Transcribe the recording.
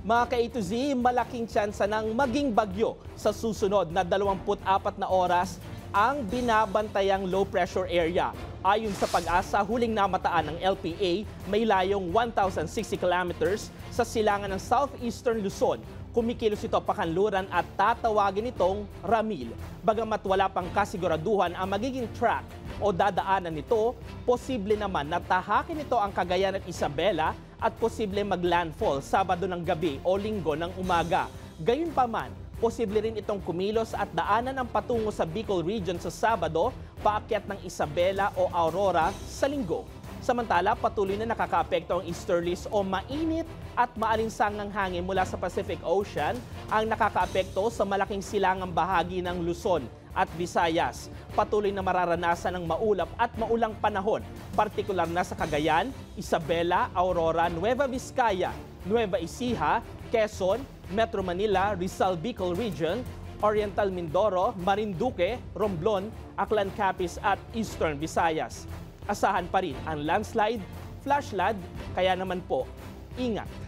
Mga ka-A to Z, malaking tsansa ng maging bagyo sa susunod na 24 na oras ang binabantayang low pressure area. Ayon sa Pag-asa, huling namataan ng LPA, may layong 1,060 kilometers sa silangan ng southeastern Luzon. Kumikilos ito pakanluran at tatawagin itong Ramil. Bagamat wala pang kasiguraduhan ang magiging track o dadaanan nito, posible naman na tahakin ito ang Cagayan at Isabela at posible maglandfall Sabado ng gabi o Linggo ng umaga. Gayunpaman, posible rin itong kumilos at daanan ang patungo sa Bicol region sa Sabado, paakyat ng Isabela o Aurora sa Linggo. Samantala, patuloy na nakakaapekto ang easterlies o mainit at maalinsangang hangin mula sa Pacific Ocean ang nakakaapekto sa malaking silangang bahagi ng Luzon at Visayas. Patuloy na mararanasan ng maulap at maulang panahon, partikular na sa Cagayan, Isabela, Aurora, Nueva Vizcaya, Nueva Ecija, Quezon, Metro Manila, Rizal Bicol Region, Oriental Mindoro, Marinduque, Romblon, Aklan Capiz at Eastern Visayas. Asahan pa rin ang landslide, flash flood, kaya naman po, ingat.